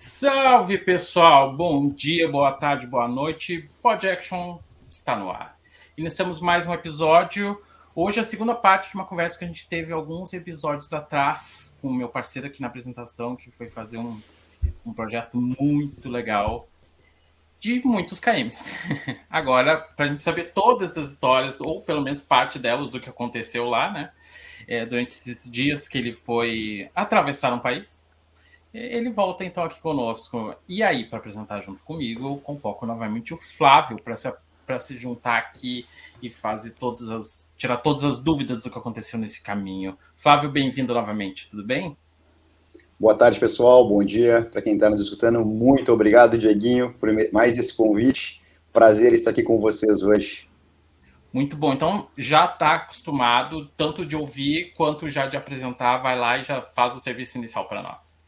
Salve, pessoal! Bom dia, boa tarde, boa noite. Pod Action está no ar. Iniciamos mais um episódio. Hoje é a segunda parte de uma conversa que a gente teve alguns episódios atrás com o meu parceiro aqui na apresentação, que foi fazer um projeto muito legal de muitos KMs. Agora, para a gente saber todas as histórias, ou pelo menos parte delas do que aconteceu lá, né? Durante esses dias que ele foi atravessar um país. Ele volta então aqui conosco. E aí, para apresentar junto comigo, eu convoco novamente o Flávio para se juntar aqui e tirar todas as dúvidas do que aconteceu nesse caminho. Flávio, bem-vindo novamente, tudo bem? Boa tarde, pessoal. Bom dia para quem está nos escutando. Muito obrigado, Dieguinho, por mais esse convite. Prazer estar aqui com vocês hoje. Muito bom. Então, já está acostumado tanto de ouvir quanto já de apresentar. Vai lá e já faz o serviço inicial para nós.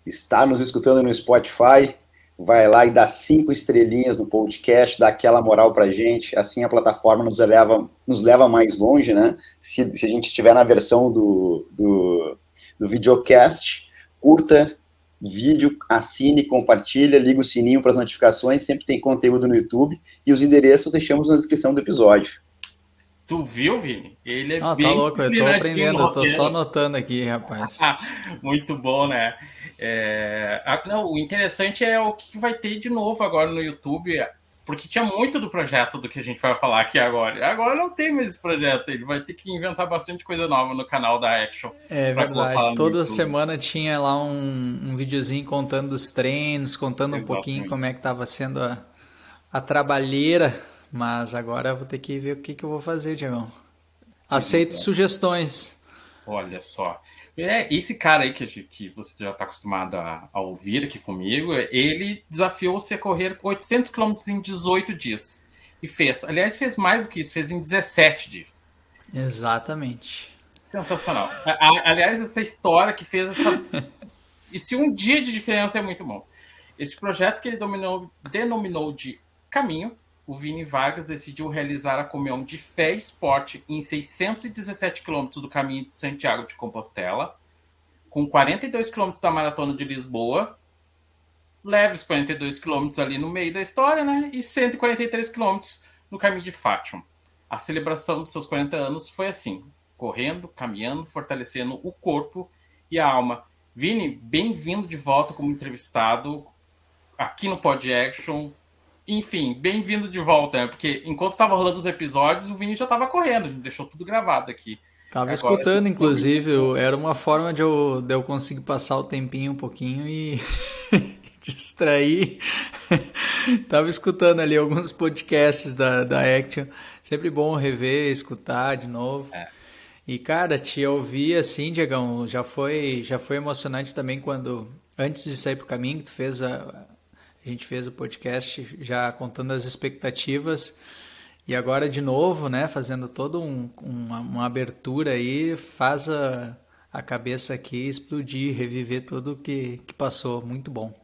Está nos escutando no Spotify? Vai lá e dá 5 estrelinhas no podcast, dá aquela moral para a gente. Assim a plataforma nos leva mais longe, né? Se a gente estiver na versão do videocast, curta vídeo, assine, compartilha, liga o sininho para as notificações. Sempre tem conteúdo no YouTube e os endereços deixamos na descrição do episódio. Tu viu, Vini? Ele é Tá bem louco, eu tô disciplinadinho no aprendendo, eu tô só roteiro. anotando aqui, rapaz. Muito bom, né? Não, o interessante é o que vai ter de novo agora no YouTube, porque tinha muito do projeto do que a gente vai falar aqui agora. Agora não tem mais esse projeto, ele vai ter que inventar bastante coisa nova no canal da Action É para colocar verdade, lá no toda YouTube. semana tinha lá um videozinho contando os treinos, contando um pouquinho como Exatamente. é que tava sendo a trabalheira, mas agora eu vou ter que ver o que eu vou fazer, Diegão. Que Aceito legal. sugestões. Olha só. Esse cara aí que você já está acostumado a ouvir aqui comigo, ele desafiou você a correr 800 quilômetros em 18 dias. E fez. Aliás, fez mais do que isso, fez em 17 dias. Exatamente. Sensacional. Aliás, essa história que fez essa. E se um dia de diferença é muito bom. Esse projeto que ele denominou de Caminho, o Vini Vargas decidiu realizar a comunhão de fé e esporte em 617 quilômetros do caminho de Santiago de Compostela, com 42 quilômetros da Maratona de Lisboa, leves 42 quilômetros ali no meio da história, né? E 143 quilômetros no caminho de Fátima. A celebração dos seus 40 anos foi assim, correndo, caminhando, fortalecendo o corpo e a alma. Vini, bem-vindo de volta como entrevistado aqui no Pod Action. Enfim, bem-vindo de volta, né? Porque enquanto estava rolando os episódios, o Vini já estava correndo, a gente deixou tudo gravado aqui. Tava Agora a escutando, gente inclusive, era uma forma de eu conseguir passar o tempinho um pouquinho e distrair. Tava escutando ali alguns podcasts da Action. Sempre bom rever, escutar de novo. é, E, cara, te ouvir assim, Diegão, já foi emocionante também quando, antes de sair pro caminho, que a gente fez o podcast já contando as expectativas. E agora de novo, né, fazendo toda uma abertura aí, faz a cabeça aqui explodir, reviver tudo que passou. Muito bom.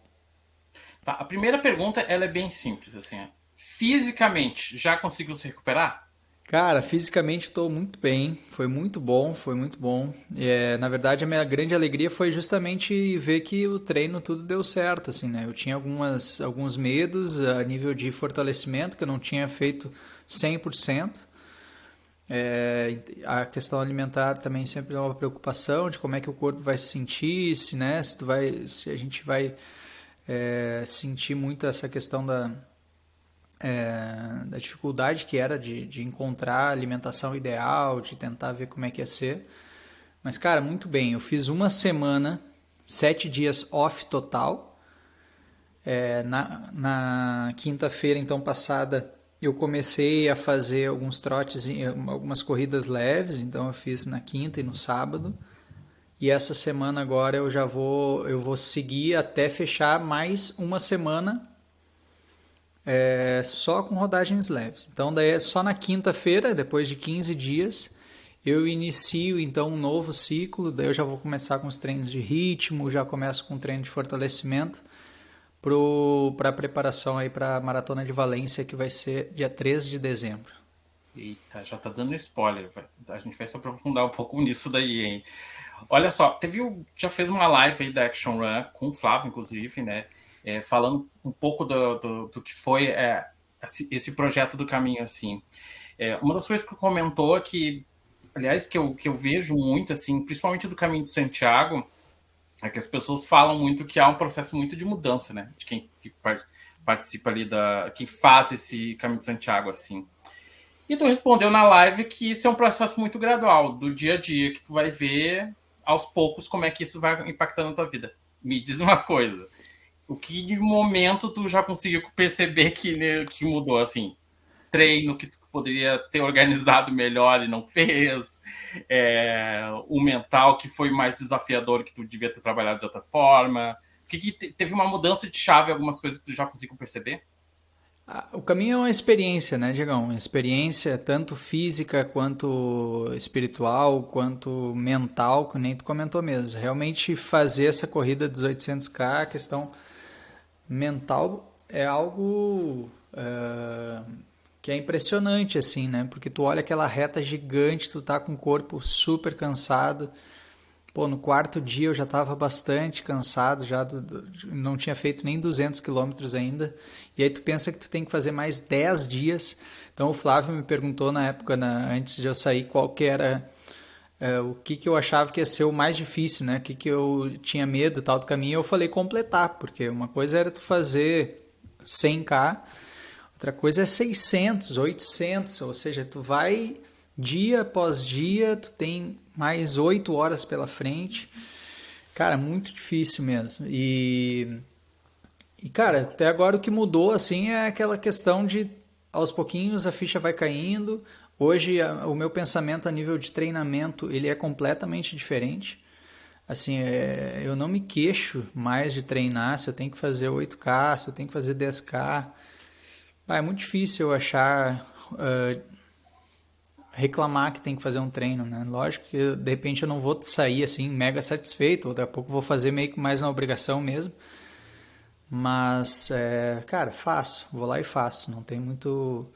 Tá, a primeira pergunta ela é bem simples, assim. Fisicamente, já conseguiu se recuperar? Cara, fisicamente estou muito bem, foi muito bom, foi muito bom. Na verdade, a minha grande alegria foi justamente ver que o treino tudo deu certo, assim, né? Eu tinha alguns medos a nível de fortalecimento, que eu não tinha feito 100%. A questão alimentar também sempre é uma preocupação de como é que o corpo vai se sentir, se a gente vai sentir muito essa questão da dificuldade que era de encontrar a alimentação ideal, de tentar ver como é que ia ser. Mas, cara, muito bem. Eu fiz uma semana, 7 dias off total. Na quinta-feira, então, passada, eu comecei a fazer alguns trotes, algumas corridas leves. Então, eu fiz na quinta e no sábado. E essa semana agora eu vou seguir até fechar mais uma semana só com rodagens leves. Então daí é só na quinta-feira, depois de 15 dias, eu inicio então um novo ciclo, daí eu já vou começar com os treinos de ritmo, já começo com treino de fortalecimento para a preparação aí para a Maratona de Valência, que vai ser dia 13 de dezembro. Eita, já tá dando spoiler. A gente vai se aprofundar um pouco nisso daí, hein? Olha só, já fez uma live aí da Action Run com o Flávio, inclusive, né? Falando um pouco do que foi esse projeto do caminho, assim. Uma das coisas que comentou que, aliás, que eu vejo muito, assim, principalmente do caminho de Santiago, é que as pessoas falam muito que há um processo muito de mudança, né? De quem que participa ali quem faz esse caminho de Santiago, assim. E tu respondeu na live que isso é um processo muito gradual, do dia a dia, que tu vai ver aos poucos como é que isso vai impactando a tua vida. Me diz uma coisa, o que momento tu já conseguiu perceber que mudou, assim? Treino que tu poderia ter organizado melhor e não fez, o mental que foi mais desafiador que tu devia ter trabalhado de outra forma. Teve uma mudança de chave, algumas coisas que tu já conseguiu perceber? O caminho é uma experiência, né, Diegão? Uma experiência tanto física quanto espiritual, quanto mental, que nem tu comentou mesmo. Realmente fazer essa corrida dos 800K, a questão mental é algo que é impressionante, assim, né? Porque tu olha aquela reta gigante, tu tá com o corpo super cansado. Pô, no quarto dia eu já estava bastante cansado, não tinha feito nem 200 quilômetros ainda. E aí tu pensa que tu tem que fazer mais 10 dias. Então o Flávio me perguntou na época, antes de eu sair, qual que era o que eu achava que ia ser o mais difícil, né? O que eu tinha medo tal do caminho. Eu falei completar, porque uma coisa era tu fazer 100K, outra coisa é 600, 800, ou seja, tu vai dia após dia, tu tem mais 8 horas pela frente. Cara, muito difícil mesmo. Cara, até agora o que mudou, assim, é aquela questão de aos pouquinhos a ficha vai caindo. Hoje o meu pensamento a nível de treinamento, ele é completamente diferente. Assim, eu não me queixo mais de treinar, se eu tenho que fazer 8K, se eu tenho que fazer 10K. É muito difícil eu achar, reclamar que tem que fazer um treino, né? Lógico que de repente eu não vou sair assim mega satisfeito, ou daqui a pouco vou fazer meio que mais na obrigação mesmo. Mas, cara, vou lá e faço, não tem muito...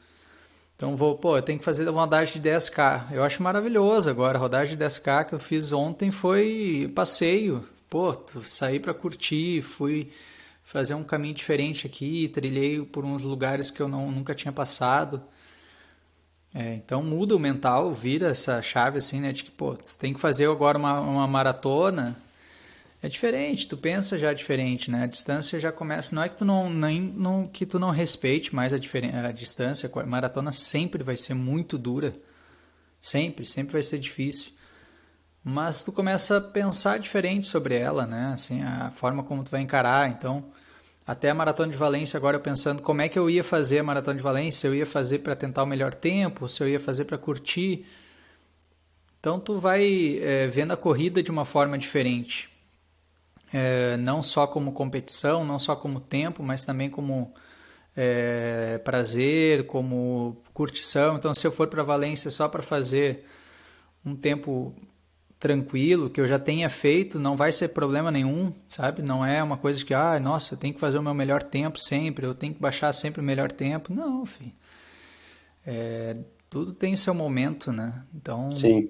Então eu tenho que fazer a rodagem de 10K. Eu acho maravilhoso agora, a rodagem de 10K que eu fiz ontem foi passeio. Pô, saí para curtir, fui fazer um caminho diferente aqui, trilhei por uns lugares que eu nunca tinha passado. Então muda o mental, vira essa chave assim, né? De que, pô, você tem que fazer agora uma maratona. É diferente, tu pensa já diferente, né? A distância já começa. Não é que tu que tu não respeite mais a distância. A maratona sempre vai ser muito dura. Sempre, sempre vai ser difícil. Mas tu começa a pensar diferente sobre ela, né? Assim, a forma como tu vai encarar. Então, até a Maratona de Valência, agora pensando como é que eu ia fazer a Maratona de Valência, se eu ia fazer para tentar o melhor tempo, se eu ia fazer para curtir. Então tu vai vendo a corrida de uma forma diferente. Não só como competição, não só como tempo, mas também como prazer, como curtição. Então se eu for para Valência só para fazer um tempo tranquilo, que eu já tenha feito, não vai ser problema nenhum, sabe? Não é uma coisa que, nossa, eu tenho que fazer o meu melhor tempo sempre, eu tenho que baixar sempre o melhor tempo. Não, filho. Tudo tem seu momento, né? Então... Sim.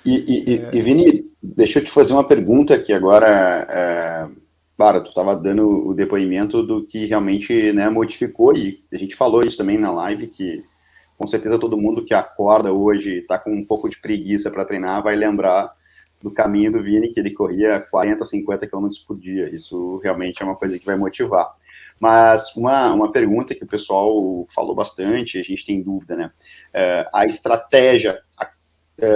E Vini, deixa eu te fazer uma pergunta aqui agora. Claro, tu estava dando o depoimento do que realmente, né, modificou, e a gente falou isso também na live, que com certeza todo mundo que acorda hoje, está com um pouco de preguiça para treinar, vai lembrar do caminho do Vini, que ele corria 40, 50 km por dia. Isso realmente é uma coisa que vai motivar. Mas uma pergunta que o pessoal falou bastante, a gente tem dúvida, né? A estratégia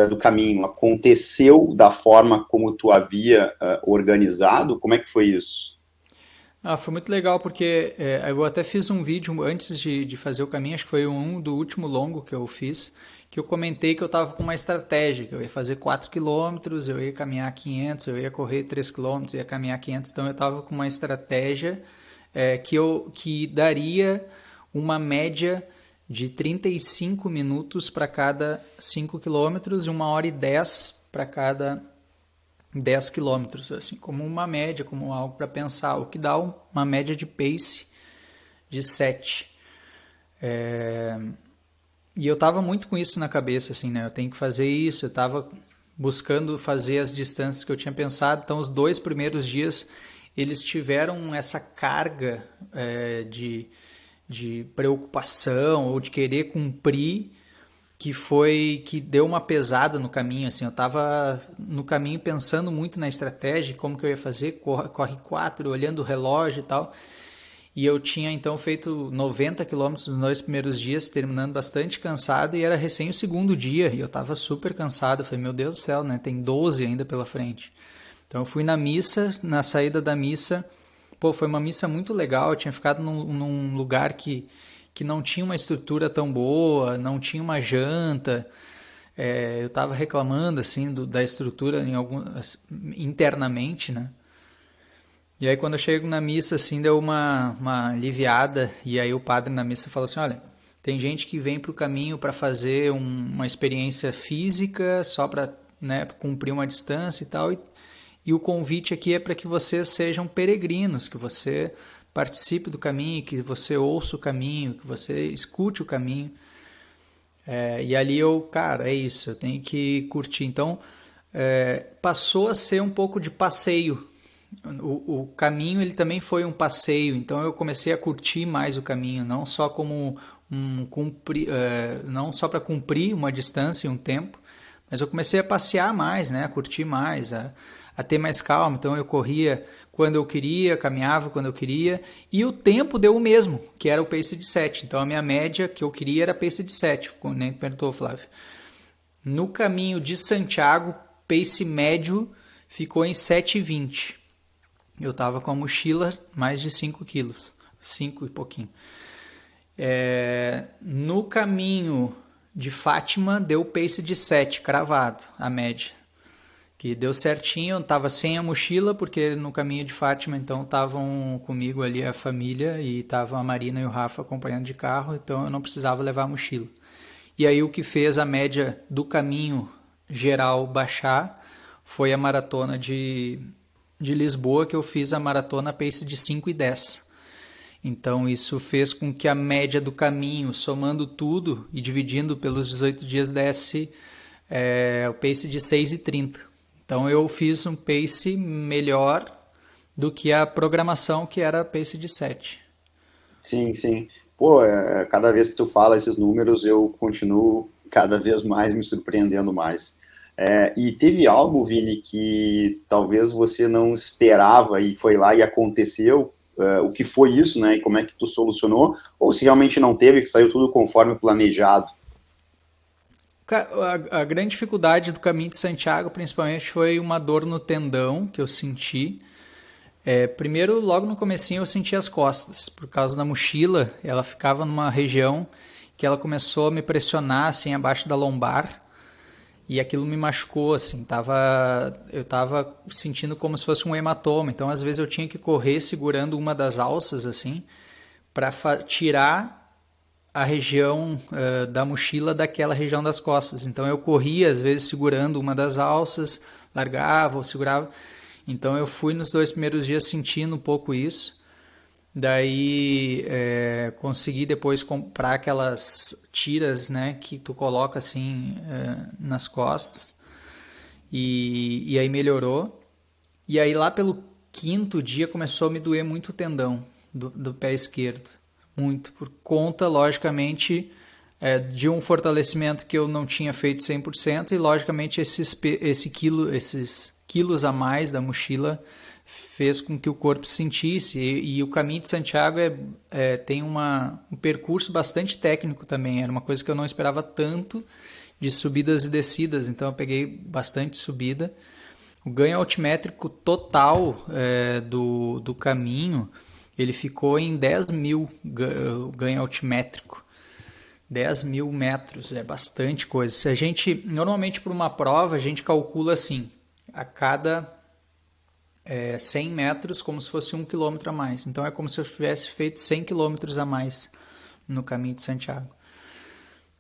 do caminho aconteceu da forma como tu havia organizado? Como é que foi isso? Foi muito legal porque eu até fiz um vídeo antes de fazer o caminho, acho que foi do último longo que eu fiz, que eu comentei que eu estava com uma estratégia, que eu ia fazer 4 quilômetros, eu ia caminhar 500, eu ia correr 3 quilômetros, ia caminhar 500, então eu estava com uma estratégia que daria uma média de 35 minutos para cada 5 quilômetros e 1h10 para cada 10 quilômetros, assim, como uma média, como algo para pensar, o que dá uma média de pace de 7. E eu tava muito com isso na cabeça, assim, né? Eu tenho que fazer isso, eu tava buscando fazer as distâncias que eu tinha pensado. Então, os 2 primeiros dias, eles tiveram essa carga de preocupação ou de querer cumprir, que deu uma pesada no caminho. Assim, eu estava no caminho pensando muito na estratégia, como que eu ia fazer, corre 4, olhando o relógio e tal. E eu tinha então feito 90 quilômetros nos 2 primeiros dias, terminando bastante cansado, e era recém o segundo dia, e eu estava super cansado. Eu falei, meu Deus do céu, né? Tem 12 ainda pela frente. Então eu fui na missa, na saída da missa, foi uma missa muito legal. Eu tinha ficado num lugar que não tinha uma estrutura tão boa, não tinha uma janta. Eu estava reclamando assim da estrutura internamente, né? E aí quando eu chego na missa, assim, deu uma aliviada, e aí o padre na missa falou assim, olha, tem gente que vem para o caminho para fazer uma experiência física, só para, né, cumprir uma distância e tal, e o convite aqui é para que vocês sejam peregrinos, que você participe do caminho, que você ouça o caminho, que você escute o caminho. E ali cara, é isso, eu tenho que curtir. Então, passou a ser um pouco de passeio. O caminho, ele também foi um passeio, então eu comecei a curtir mais o caminho, não só como não só para cumprir uma distância e um tempo, mas eu comecei a passear mais, né, a curtir mais, a ter mais calma. Então eu corria quando eu queria, caminhava quando eu queria, e o tempo deu o mesmo, que era o pace de 7. Então a minha média que eu queria era pace de 7, como nem perguntou, Flávio. No caminho de Santiago, pace médio ficou em 7,20. Eu estava com a mochila mais de 5 quilos, 5 e pouquinho. No caminho de Fátima, deu pace de 7, cravado, a média. Que deu certinho, eu estava sem a mochila, porque no caminho de Fátima, então, estavam comigo ali a família, e estavam a Marina e o Rafa acompanhando de carro, então eu não precisava levar a mochila. E aí o que fez a média do caminho geral baixar foi a maratona de Lisboa, que eu fiz a maratona pace de 5,10. Então isso fez com que a média do caminho, somando tudo e dividindo pelos 18 dias, desse o pace de 6,30. Então eu fiz um pace melhor do que a programação, que era pace de 7. Sim, sim. Pô, cada vez que tu fala esses números, eu continuo cada vez mais me surpreendendo mais. E teve algo, Vini, que talvez você não esperava e foi lá e aconteceu. O que foi isso, né? E como é que tu solucionou? Ou se realmente não teve, que saiu tudo conforme planejado? A grande dificuldade do caminho de Santiago, principalmente, foi uma dor no tendão que eu senti. Primeiro, logo no comecinho, eu senti as costas, por causa da mochila. Ela ficava numa região que ela começou a me pressionar, assim, abaixo da lombar, e aquilo me machucou, assim, eu tava sentindo como se fosse um hematoma. Então, às vezes, eu tinha que correr segurando uma das alças, assim, para tirar a região da mochila daquela região das costas. Então, eu corria, às vezes, segurando uma das alças, largava ou segurava. Então eu fui nos 2 primeiros dias sentindo um pouco isso. Daí consegui depois comprar aquelas tiras, né, que tu coloca assim nas costas, e aí melhorou. E aí lá pelo 5º dia começou a me doer muito o tendão do pé esquerdo, muito, por conta, logicamente, de um fortalecimento que eu não tinha feito 100%, e logicamente esses quilos a mais da mochila fez com que o corpo sentisse. E o caminho de Santiago tem um percurso bastante técnico também. Era uma coisa que eu não esperava tanto, de subidas e descidas, então eu peguei bastante subida. O ganho altimétrico total do caminho, ele ficou em 10 mil ganho altimétrico. 10 mil metros, é bastante coisa. Se a gente, normalmente por uma prova, a gente calcula assim, a cada 100 metros, como se fosse 1 quilômetro a mais. Então é como se eu tivesse feito 100 quilômetros a mais no caminho de Santiago.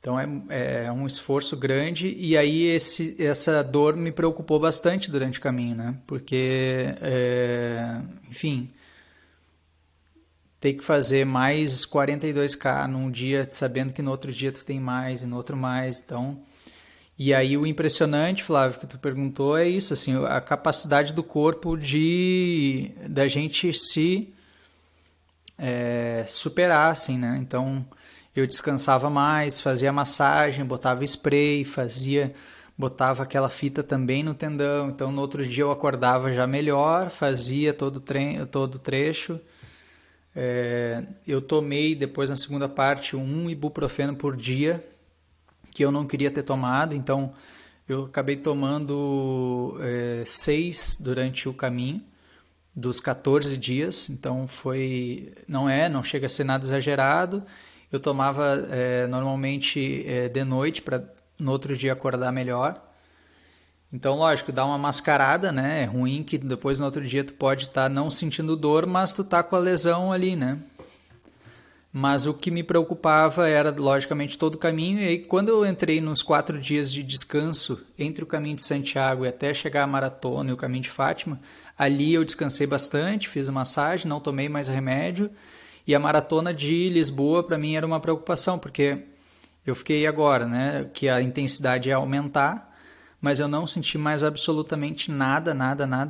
Então é um esforço grande, e aí essa dor me preocupou bastante durante o caminho, né? Porque, enfim, ter que fazer mais 42K num dia, sabendo que no outro dia tu tem mais e no outro mais, então... E aí o impressionante, Flávio, que tu perguntou é isso, assim, a capacidade do corpo da gente se superar, assim, né? Então eu descansava mais, fazia massagem, botava spray, botava aquela fita também no tendão. Então no outro dia eu acordava já melhor, fazia todo o trecho. Eu tomei depois na segunda parte 1 ibuprofeno por dia, que eu não queria ter tomado, então eu acabei tomando 6 durante o caminho, dos 14 dias, então não chega a ser nada exagerado. Eu tomava normalmente de noite para no outro dia acordar melhor. Então, lógico, dá uma mascarada, né? É ruim que depois no outro dia tu pode estar não sentindo dor, mas tu tá com a lesão ali, né? Mas o que me preocupava era, logicamente, todo o caminho. E aí, quando eu entrei nos 4 dias de descanso entre o caminho de Santiago e até chegar à maratona e o caminho de Fátima, ali eu descansei bastante, fiz a massagem, não tomei mais remédio. E a maratona de Lisboa, para mim, era uma preocupação, porque eu fiquei agora, né, que a intensidade ia aumentar, mas eu não senti mais absolutamente nada,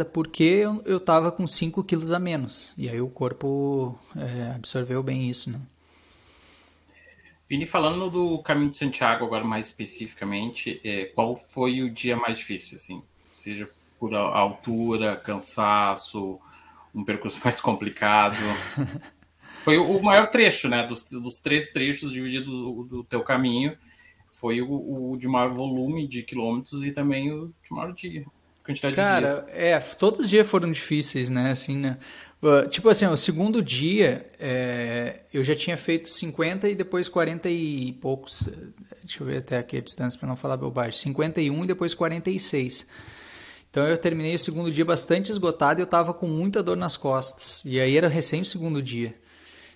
porque eu estava com 5 quilos a menos. E aí o corpo absorveu bem isso, né? Vini, falando do Caminho de Santiago agora mais especificamente, qual foi o dia mais difícil, assim? Seja por altura, cansaço, um percurso mais complicado? Foi o maior trecho, né? Dos 3 trechos divididos do teu caminho, foi o de maior volume de quilômetros e também o de maior quantidade de dias. Cara, todos os dias foram difíceis, né? Assim, né? Tipo assim, o segundo dia eu já tinha feito 50 e depois 40 e poucos. Deixa eu ver até aqui a distância para não falar bobagem. 51 e depois 46. Então eu terminei o segundo dia bastante esgotado e eu tava com muita dor nas costas. E aí era recém o segundo dia.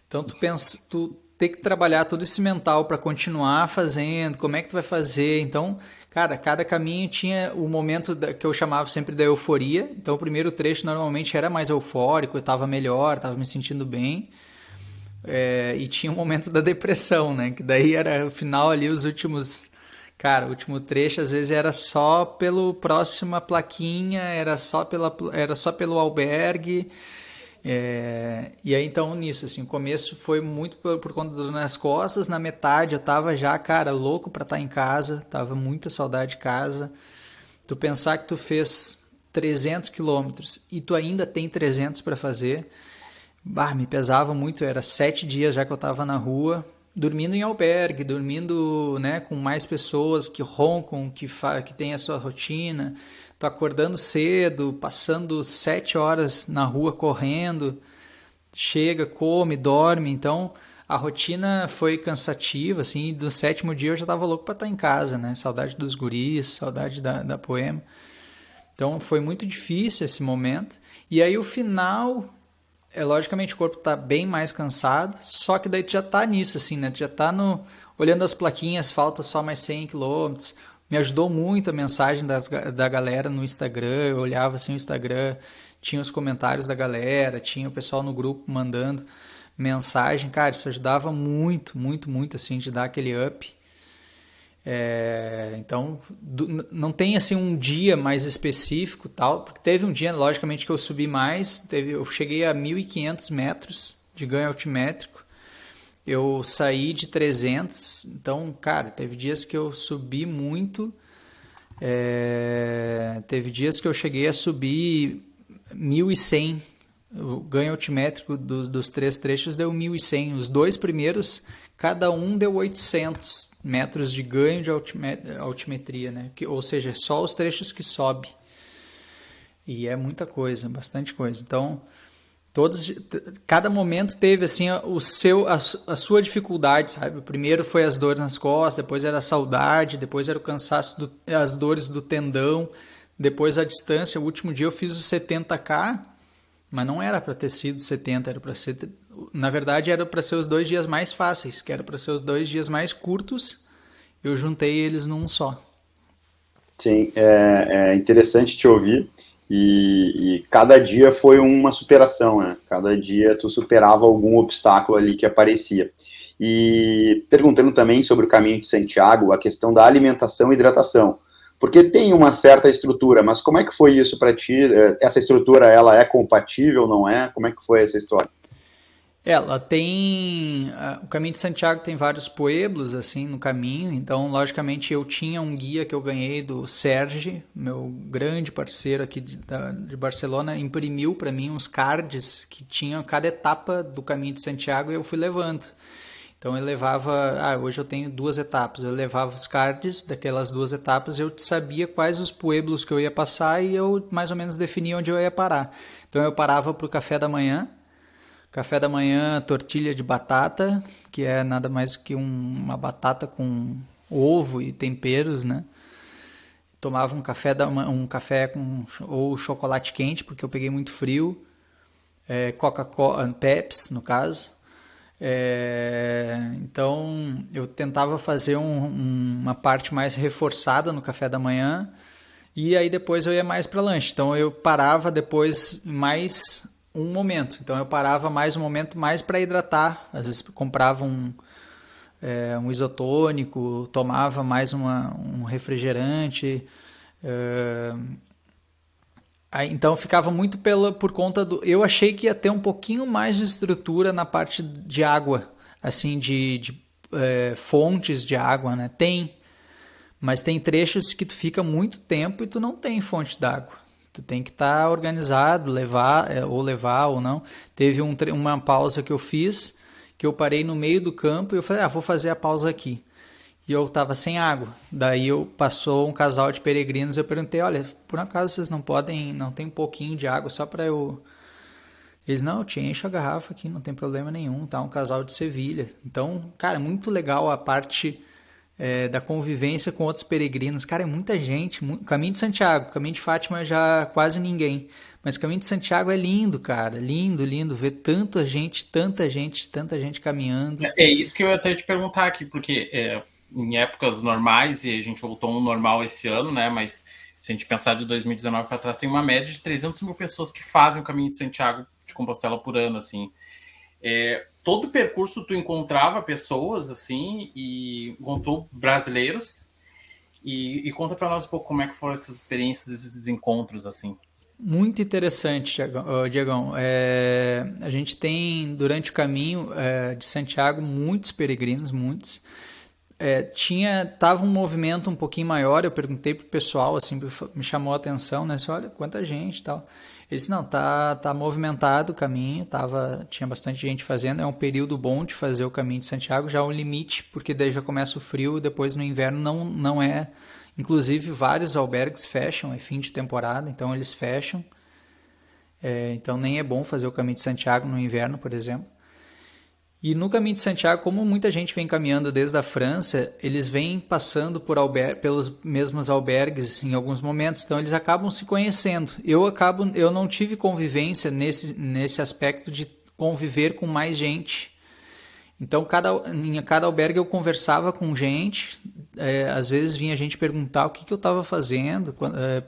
Então tu tem que trabalhar todo esse mental para continuar fazendo, como é que tu vai fazer. Então, cara, cada caminho tinha o momento que eu chamava sempre da euforia. Então o primeiro trecho normalmente era mais eufórico, eu estava melhor, estava me sentindo bem. E tinha o momento da depressão, né? Que daí era o final ali, os últimos... Cara, o último trecho às vezes era só pelo próxima plaquinha, era só pelo albergue. E aí então nisso, assim, o começo foi muito por conta do dor nas costas. Na metade eu tava já, cara, louco pra estar em casa, tava muita saudade de casa. Tu pensar que tu fez 300 quilômetros e tu ainda tem 300 para fazer, me pesava muito. Era 7 dias já que eu tava na rua, dormindo em albergue, dormindo, né, com mais pessoas que roncam, que tem a sua rotina. Tô acordando cedo, passando 7 horas na rua correndo, chega, come, dorme. Então a rotina foi cansativa, assim. Do 7º dia eu já tava louco para estar em casa, né? Saudade dos guris, saudade da Poema. Então foi muito difícil esse momento. E aí o final, logicamente o corpo tá bem mais cansado, só que daí tu já tá nisso, assim, né? Tu já tá olhando as plaquinhas, falta só mais 100 quilômetros. Me ajudou muito a mensagem da galera no Instagram. Eu olhava assim o Instagram, tinha os comentários da galera, tinha o pessoal no grupo mandando mensagem. Cara, isso ajudava muito, muito, muito, assim, de dar aquele up. Então, não tem assim um dia mais específico, tal, porque teve um dia, logicamente, que eu subi mais. Eu cheguei a 1.500 metros de ganho altimétrico. Eu saí de 300, então, cara, teve dias que eu subi muito, teve dias que eu cheguei a subir 1.100, o ganho altimétrico dos 3 trechos deu 1.100, os 2 primeiros, cada um deu 800 metros de ganho de altimetria, né? Ou seja, só os trechos que sobe, e é muita coisa, bastante coisa. Então... cada momento teve assim a sua dificuldade, sabe? O primeiro foi as dores nas costas, depois era a saudade, depois era o cansaço, as dores do tendão, depois a distância. O último dia eu fiz os 70K, mas não era para ter sido 70, era para ser, na verdade era para ser os 2 dias mais fáceis, que era para ser os 2 dias mais curtos. Eu juntei eles num só. Sim, é interessante te ouvir. E cada dia foi uma superação, né? Cada dia tu superava algum obstáculo ali que aparecia. E perguntando também sobre o Caminho de Santiago, a questão da alimentação e hidratação. Porque tem uma certa estrutura, mas como é que foi isso para ti? Essa estrutura, ela é compatível, não é? Como é que foi essa história? Ela tem. O Caminho de Santiago tem vários pueblos assim no caminho, então, logicamente, eu tinha um guia que eu ganhei do Sergi, meu grande parceiro aqui de Barcelona, imprimiu para mim uns cards que tinham cada etapa do Caminho de Santiago e eu fui levando. Então, eu levava. Hoje eu tenho 2 etapas. Eu levava os cards daquelas 2 etapas, eu sabia quais os pueblos que eu ia passar e eu mais ou menos definia onde eu ia parar. Então, eu parava para o café da manhã. Café da manhã, tortilha de batata, que é nada mais que uma batata com ovo e temperos, né? Tomava um café com ou chocolate quente, porque eu peguei muito frio. Coca-Cola, Pepsi, no caso. Então, eu tentava fazer uma parte mais reforçada no café da manhã e aí depois eu ia mais para lanche. Então, eu parava depois mais um momento. Então eu parava mais um momento mais para hidratar. Às vezes comprava um isotônico, tomava mais um refrigerante. Então ficava muito por conta do... Eu achei que ia ter um pouquinho mais de estrutura na parte de água, assim, de fontes de água, né? Tem, mas tem trechos que tu fica muito tempo e tu não tem fonte d'água. Tu tem que estar organizado, levar ou não. Teve uma pausa que eu fiz, que eu parei no meio do campo e eu falei, vou fazer a pausa aqui. E eu estava sem água. Daí passou um casal de peregrinos, eu perguntei, olha, por acaso vocês não tem um pouquinho de água só para eu... Eles, não, eu te encho a garrafa aqui, não tem problema nenhum, tá? Um casal de Sevilha. Então, cara, muito legal a parte... da convivência com outros peregrinos. Cara, é muita gente. Caminho de Santiago, Caminho de Fátima já quase ninguém. Mas Caminho de Santiago é lindo, cara. Lindo, lindo. Ver tanta gente caminhando. É isso que eu ia até te perguntar aqui, porque em épocas normais, e a gente voltou ao normal esse ano, né? Mas se a gente pensar de 2019 para trás, tem uma média de 300 mil pessoas que fazem o Caminho de Santiago de Compostela por ano, assim. Todo o percurso tu encontrava pessoas assim e encontrou brasileiros e conta para nós um pouco como é que foram essas experiências, esses encontros assim. Muito interessante, Diegão. A gente tem durante o caminho de Santiago muitos peregrinos, muitos. Tava um movimento um pouquinho maior. Eu perguntei pro pessoal, assim, me chamou a atenção, né? Olha quanta gente e tal. Ele disse, não, tá movimentado o caminho, tinha bastante gente fazendo, é um período bom de fazer o Caminho de Santiago, já é um limite, porque daí já começa o frio, depois no inverno não é, inclusive vários albergues fecham, é fim de temporada, então eles fecham, então nem é bom fazer o Caminho de Santiago no inverno, por exemplo. E no Caminho de Santiago, como muita gente vem caminhando desde a França, eles vêm passando pelos mesmos albergues em alguns momentos, então eles acabam se conhecendo. Eu não tive convivência nesse aspecto de conviver com mais gente. Então, em cada albergue eu conversava com gente, às vezes vinha gente perguntar o que eu estava fazendo,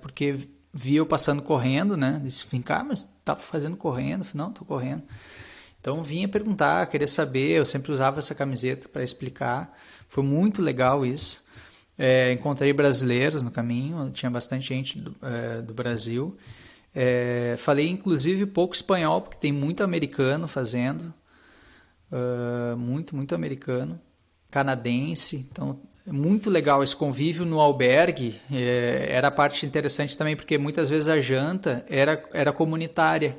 porque via eu passando correndo, né? Eles ficavam, mas tá fazendo correndo? Eu falei, não, estou correndo. Então vinha perguntar, queria saber, eu sempre usava essa camiseta para explicar, foi muito legal isso. Encontrei brasileiros no caminho, tinha bastante gente do Brasil. Falei inclusive pouco espanhol, porque tem muito americano fazendo, muito americano, canadense, então muito legal esse convívio no albergue. Era a parte interessante também, porque muitas vezes a janta era comunitária.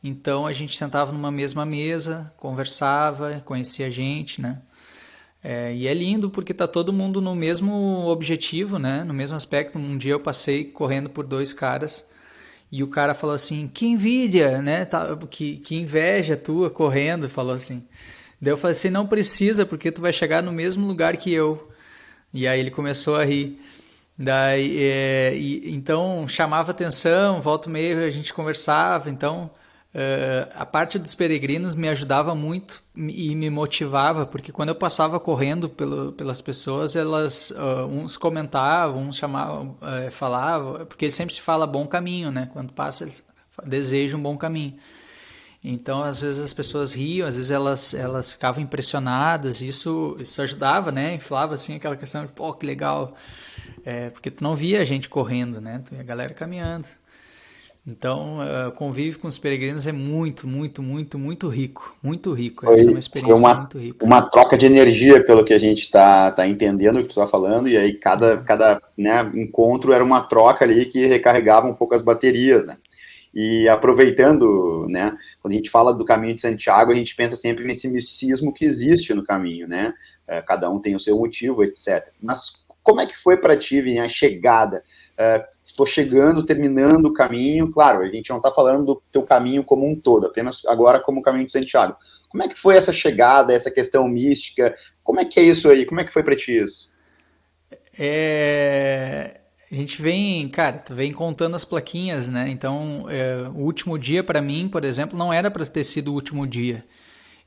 Então a gente sentava numa mesma mesa, conversava, conhecia gente, né? E é lindo porque tá todo mundo no mesmo objetivo, né? No mesmo aspecto. Um dia eu passei correndo por 2 caras e o cara falou assim, que envidia, né? Que inveja tua correndo, falou assim. Daí eu falei assim, não precisa porque tu vai chegar no mesmo lugar que eu. E aí ele começou a rir. Daí, então chamava atenção, volta e meia a gente conversava, então... a parte dos peregrinos me ajudava muito e me motivava, porque quando eu passava correndo pelas pessoas, elas uns comentavam, uns chamavam, falavam, porque sempre se fala bom caminho, né? Quando passa, eles desejam um bom caminho. Então, às vezes as pessoas riam, às vezes elas ficavam impressionadas, isso ajudava, né? Inflava assim aquela questão de, pô, que legal. Porque tu não via a gente correndo, né? Tu via a galera caminhando. Então, o convívio com os peregrinos é muito, muito, muito, muito rico. Muito rico. Essa é uma Foi experiência muito rica. uma troca de energia, pelo que a gente está entendendo o que tu está falando, e aí cada né, encontro era uma troca ali que recarregava um pouco as baterias, né? E aproveitando, né, quando a gente fala do caminho de Santiago, a gente pensa sempre nesse misticismo que existe no caminho, né? Cada um tem o seu motivo, etc. Mas como é que foi para ti, Vini, a chegada? Estou chegando, terminando o caminho. Claro, a gente não está falando do teu caminho como um todo, apenas agora como o caminho de Santiago. Como é que foi essa chegada, essa questão mística? Como é que é isso aí? Como é que foi para ti isso? A gente vem, cara, tu vem contando as plaquinhas, né? Então, o último dia para mim, por exemplo, não era para ter sido o último dia.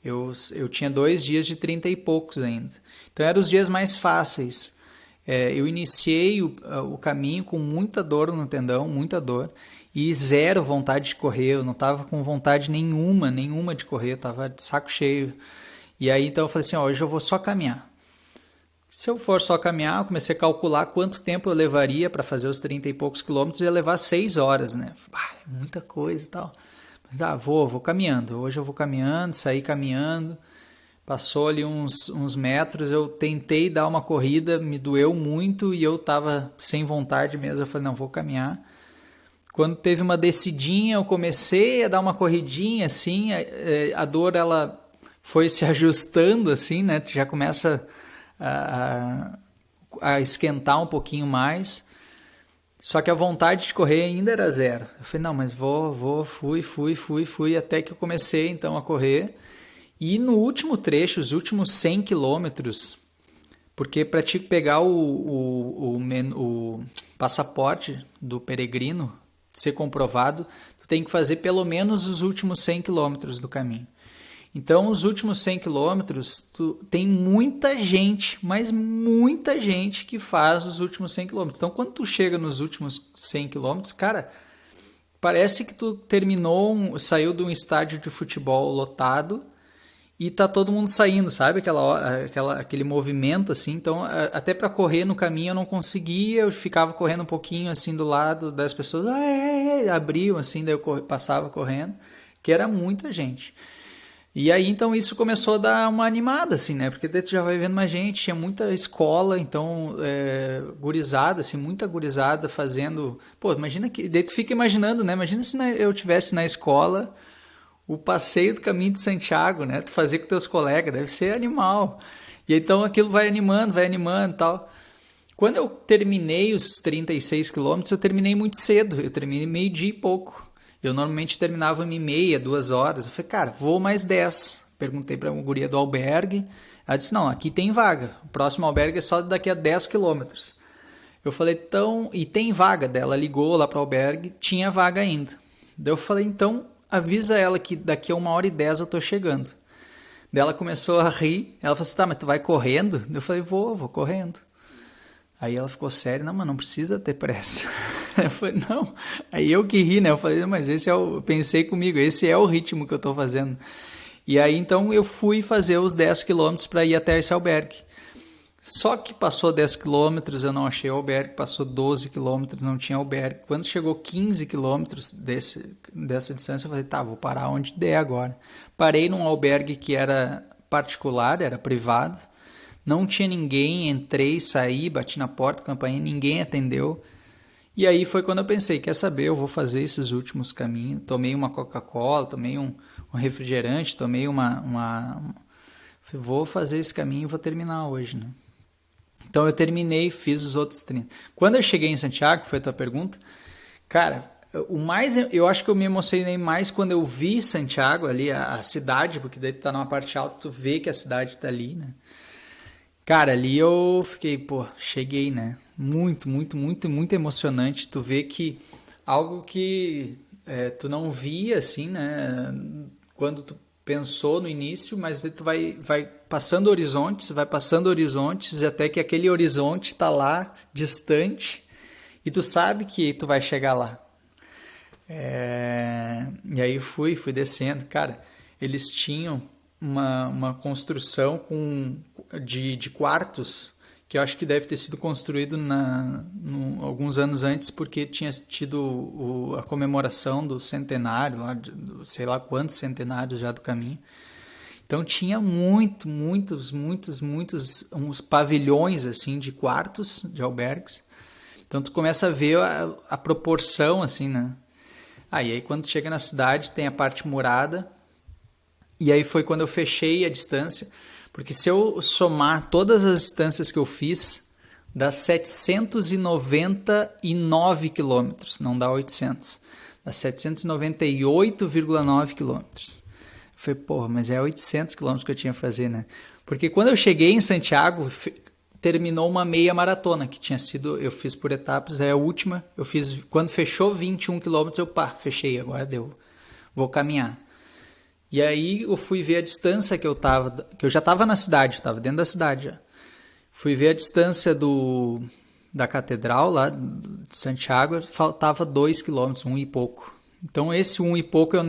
Eu tinha 2 dias de 30 e poucos ainda. Então, eram os dias mais fáceis. Eu iniciei o caminho com muita dor no tendão, muita dor, e zero vontade de correr. Eu não estava com vontade nenhuma de correr, eu estava de saco cheio. E aí, então, eu falei assim, ó, hoje eu vou só caminhar. Se eu for só caminhar, eu comecei a calcular quanto tempo eu levaria para fazer os 30 e poucos quilômetros, ia levar 6 horas, né? Muita coisa e tal. Mas, vou caminhando. Hoje eu vou caminhando, saí caminhando. Passou ali uns metros, eu tentei dar uma corrida, me doeu muito e eu tava sem vontade mesmo. Eu falei, não, vou caminhar. Quando teve uma descidinha, eu comecei a dar uma corridinha, assim, a dor, ela foi se ajustando, assim, né? Tu já começa a esquentar um pouquinho mais. Só que a vontade de correr ainda era zero. Eu falei, não, mas fui, até que eu comecei, então, a correr. E no último trecho, os últimos 100 quilômetros, porque para te pegar o passaporte do peregrino, ser comprovado, tu tem que fazer pelo menos os últimos 100 quilômetros do caminho. Então, os últimos 100 quilômetros, tem muita gente, mas muita gente que faz os últimos 100 quilômetros. Então, quando tu chega nos últimos 100 quilômetros, cara, parece que tu saiu de um estádio de futebol lotado e tá todo mundo saindo, sabe? Aquele movimento, assim. Então, até para correr no caminho eu não conseguia, eu ficava correndo um pouquinho, assim, do lado das pessoas, abriam, assim, daí eu passava correndo, que era muita gente. E aí, então, isso começou a dar uma animada, assim, né? Porque daí tu já vai vendo mais gente, tinha muita escola, então, gurizada, assim, muita gurizada fazendo... Pô, imagina que... Daí tu fica imaginando, né? Imagina se eu tivesse na escola o passeio do caminho de Santiago, né? Tu fazer com teus colegas, deve ser animal. E então aquilo vai animando e tal. Quando eu terminei os 36 quilômetros, eu terminei muito cedo. Eu terminei 12:00 e pouco. Eu normalmente terminava 1:30, 2 horas. Eu falei, cara, vou mais 10. Perguntei para uma guria do albergue. Ela disse, não, aqui tem vaga. O próximo albergue é só daqui a 10 quilômetros. Eu falei, então... E tem vaga dela. Ligou lá para o albergue, tinha vaga ainda. Daí eu falei, então... avisa ela que daqui a 1h10 eu tô chegando. Daí ela começou a rir. Ela falou assim, tá, mas tu vai correndo? Eu falei, vou correndo. Aí ela ficou séria, não, mas não precisa ter pressa. Eu falei, não. Aí eu que ri, né? Eu falei, mas pensei comigo, esse é o ritmo que eu tô fazendo. E aí então eu fui fazer os 10 quilômetros para ir até esse albergue. Só que passou 10 quilômetros, eu não achei albergue, passou 12 quilômetros, não tinha albergue. Quando chegou 15 quilômetros dessa distância, eu falei, tá, vou parar onde der agora. Parei num albergue que era particular, era privado, não tinha ninguém, entrei, saí, bati na porta, campainha, ninguém atendeu. E aí foi quando eu pensei, quer saber, eu vou fazer esses últimos caminhos. Tomei uma Coca-Cola, tomei um refrigerante, tomei vou fazer esse caminho e vou terminar hoje, né? Então eu terminei e fiz os outros 30. Quando eu cheguei em Santiago, foi a tua pergunta, cara, eu acho que eu me emocionei mais quando eu vi Santiago ali, a cidade, porque daí tu tá numa parte alta, tu vê que a cidade tá ali, né? Cara, ali eu fiquei, pô, cheguei, né? Muito, muito, muito, muito emocionante. Tu vê que algo que tu não via, assim, né? Quando tu pensou no início, mas tu vai passando horizontes, até que aquele horizonte está lá, distante, e tu sabe que tu vai chegar lá. E aí fui descendo. Cara, eles tinham uma construção de quartos que eu acho que deve ter sido construído alguns anos antes, porque tinha tido a comemoração do centenário, sei lá quantos centenários já do caminho. Então tinha muitos uns pavilhões assim de quartos, de albergues. Então tu começa a ver a proporção assim, né? E aí quando chega na cidade tem a parte murada. E aí foi quando eu fechei a distância, porque se eu somar todas as distâncias que eu fiz, dá 799 quilômetros, não dá 800. Dá 798,9 quilômetros. Eu falei, porra, mas é 800 quilômetros que eu tinha que fazer, né? Porque quando eu cheguei em Santiago, terminou uma meia maratona, que tinha sido, eu fiz por etapas, a última, eu fiz, quando fechou 21 quilômetros, eu fechei, agora deu, vou caminhar. E aí eu fui ver a distância que eu já estava na cidade, estava dentro da cidade já. Fui ver a distância da catedral lá de Santiago, faltava 2 quilômetros, 1 e pouco. Então esse 1 e pouco eu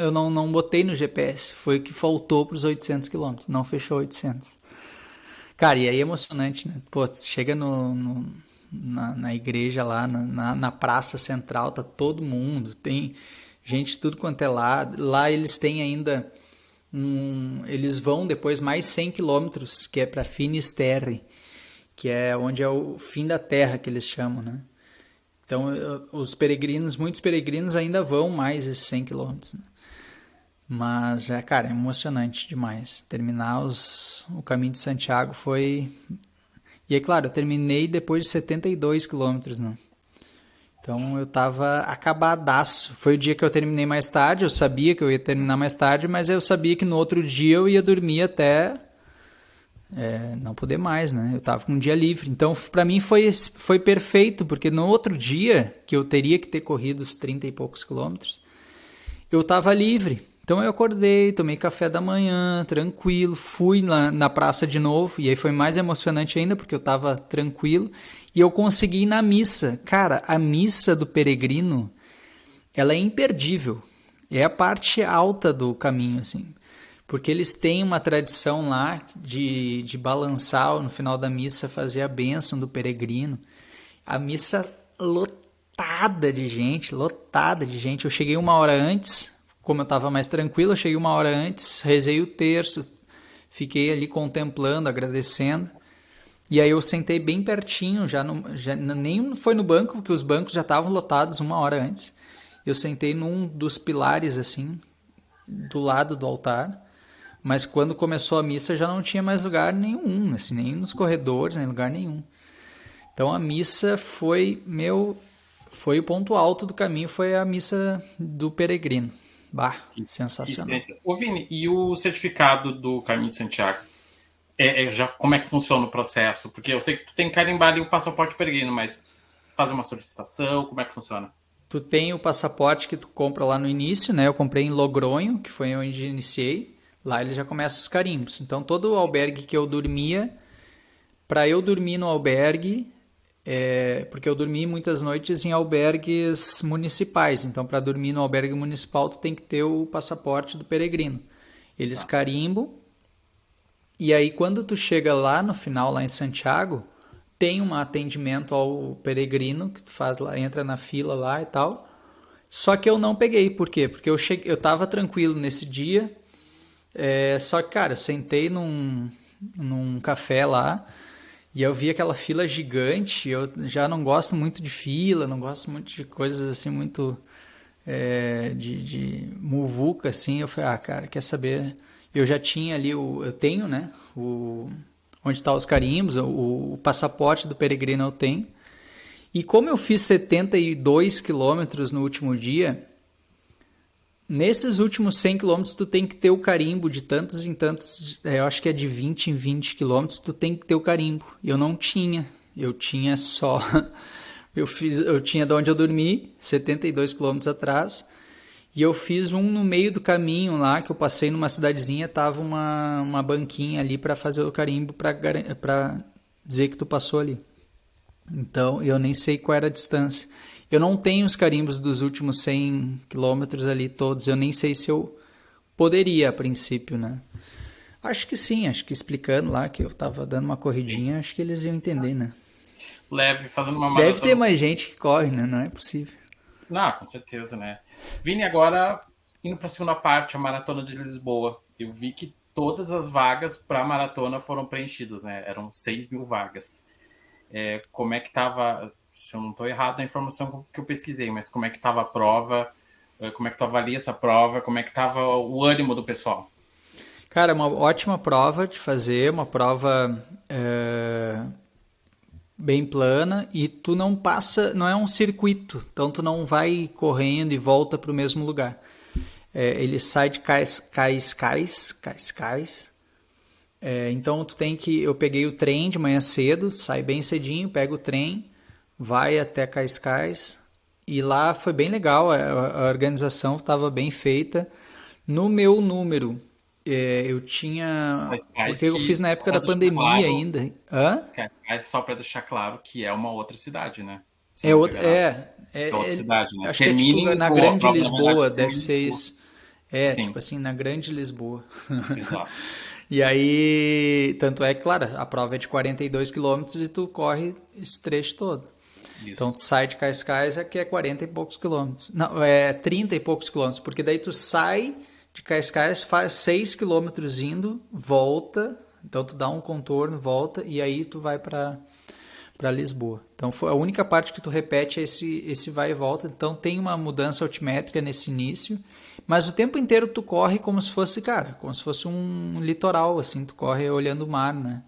não botei no GPS, foi o que faltou para os 800 quilômetros, não fechou 800. Cara, e aí é emocionante, né? Pô, chega na igreja lá, na praça central, tá todo mundo, tem gente de tudo quanto é lá. Lá eles têm ainda, eles vão depois mais 100 quilômetros, que é para Finisterre, que é onde é o fim da terra, que eles chamam, né? Então, muitos peregrinos ainda vão mais esses 100 quilômetros, né? Mas, cara, é emocionante demais. Terminar o caminho de Santiago foi... E é claro, eu terminei depois de 72 quilômetros, né? Então, eu tava acabadaço. Foi o dia que eu terminei mais tarde, eu sabia que eu ia terminar mais tarde, mas eu sabia que no outro dia eu ia dormir até... não poder mais, né? Eu tava com um dia livre. Então, para mim foi perfeito, porque no outro dia, que eu teria que ter corrido os 30 e poucos quilômetros, eu tava livre. Então eu acordei, tomei café da manhã, tranquilo, fui na praça de novo, e aí foi mais emocionante ainda, porque eu tava tranquilo, e eu consegui ir na missa. Cara, a missa do peregrino, ela é imperdível. É a parte alta do caminho, assim. Porque eles têm uma tradição lá de balançar no final da missa, fazer a bênção do peregrino. A missa lotada de gente. Eu cheguei 1 hora antes, como eu estava mais tranquilo, eu cheguei 1 hora antes, rezei o terço, fiquei ali contemplando, agradecendo. E aí eu sentei bem pertinho, nem foi no banco, porque os bancos já estavam lotados 1 hora antes. Eu sentei num dos pilares, assim, do lado do altar. Mas quando começou a missa já não tinha mais lugar nenhum, assim, nem nos corredores, nem lugar nenhum. Então a missa foi o ponto alto do caminho, foi a missa do peregrino. Sensacional. Ô Vini, e o certificado do Caminho de Santiago? Já como é que funciona o processo? Porque eu sei que tu tem que carimbar ali o passaporte peregrino, mas fazer uma solicitação, como é que funciona? Tu tem o passaporte que tu compra lá no início, né? Eu comprei em Logronho, que foi onde iniciei. Lá ele já começa os carimbos. Então todo o albergue que eu dormia, para eu dormir no albergue, porque eu dormi muitas noites em albergues municipais. Então para dormir no albergue municipal tu tem que ter o passaporte do peregrino. Eles carimbam. E aí quando tu chega lá no final, lá em Santiago, tem um atendimento ao peregrino que tu faz lá, entra na fila lá e tal. Só que eu não peguei. Por quê? Porque eu tava tranquilo nesse dia. Só que, cara, eu sentei num café lá e eu vi aquela fila gigante. Eu já não gosto muito de fila, não gosto muito de coisas assim, muito de muvuca, assim. Eu falei, cara, quer saber? Eu já tinha ali, eu tenho, né, onde tá os carimbos, o passaporte do peregrino eu tenho. E como eu fiz 72 quilômetros no último dia, nesses últimos 100 quilômetros tu tem que ter o carimbo de tantos em tantos, eu acho que é de 20 em 20 quilômetros, tu tem que ter o carimbo. Eu não tinha, eu tinha só, eu tinha de onde eu dormi, 72 quilômetros atrás, e eu fiz um no meio do caminho lá, que eu passei numa cidadezinha, tava uma banquinha ali para fazer o carimbo, para dizer que tu passou ali. Então, eu nem sei qual era a distância. Eu não tenho os carimbos dos últimos 100 quilômetros ali todos. Eu nem sei se eu poderia a princípio, né? Acho que sim, acho que explicando lá que eu tava dando uma corridinha, acho que eles iam entender, né? Leve, fazendo uma Deve ter maratona. mais gente que corre, né? Não é possível. Não, com certeza, né? Vini, agora indo para a segunda parte, a Maratona de Lisboa. Eu vi que todas as vagas para a maratona foram preenchidas, né? Eram 6.000 vagas. Como é que estava, se eu não estou errado na informação que eu pesquisei, mas como é que estava a prova? Como é que tu avalia essa prova? Como é que estava o ânimo do pessoal? Cara, é uma ótima prova de fazer, uma prova bem plana e tu não passa, não é um circuito, então tu não vai correndo e volta para o mesmo lugar. Ele sai de Cascais. Então tu tem que, eu peguei o trem de manhã cedo, sai bem cedinho, pega o trem, vai até Cascais e lá foi bem legal, a organização estava bem feita. No meu número, eu tinha, Cascais, porque eu fiz que na época para da deixar pandemia claro, ainda. Hã? Cascais, só para deixar claro que é uma outra cidade, né? Se eu É não estou outra, enganado. É outra cidade, né? acho que é Termina tipo em na Lisboa. A Grande prova, na verdade, Lisboa, deve termina em ser Lisboa. isso. Sim, Tipo assim, na Grande Lisboa. exato. E aí, tanto é que, claro, a prova é de 42 quilômetros e tu corre esse trecho todo. Então Isso. tu sai de Cascais que é 40 e poucos quilômetros. Não, é 30 e poucos quilômetros, porque daí tu sai de Cascais, faz 6 quilômetros indo, volta, então tu dá um contorno, volta e aí tu vai para Lisboa. Então foi a única parte que tu repete é esse vai e volta. Então tem uma mudança altimétrica nesse início, mas o tempo inteiro tu corre como se fosse, cara, como se fosse um litoral, assim, tu corre olhando o mar, né?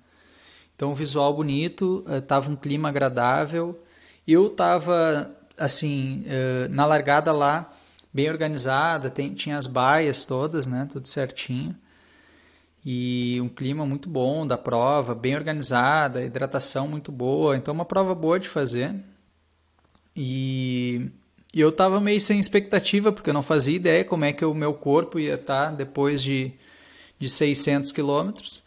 Então, um visual bonito, tava um clima agradável. Eu tava, assim, na largada lá, bem organizada, tinha as baias todas, né? Tudo certinho. E um clima muito bom da prova, bem organizada, hidratação muito boa. Então, uma prova boa de fazer. E, e eu tava meio sem expectativa, porque eu não fazia ideia como é que o meu corpo ia estar depois de 600 quilômetros.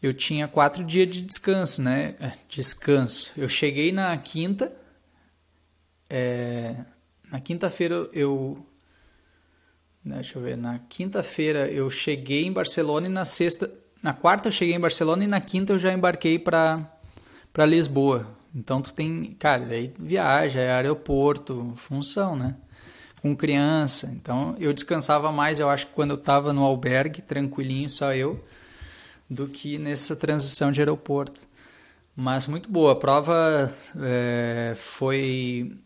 Eu tinha 4 dias de descanso, né? Descanso. Eu cheguei na quinta. Na quinta-feira eu. Deixa eu ver. Na quinta-feira eu cheguei em Barcelona e na sexta. Na quarta eu cheguei em Barcelona e na quinta eu já embarquei para Lisboa. Então tu tem. Cara, daí viaja, é aeroporto, função, né? Com criança. Então eu descansava mais, eu acho que quando eu tava no albergue, tranquilinho, só eu, do que nessa transição de aeroporto. Mas muito boa. A prova foi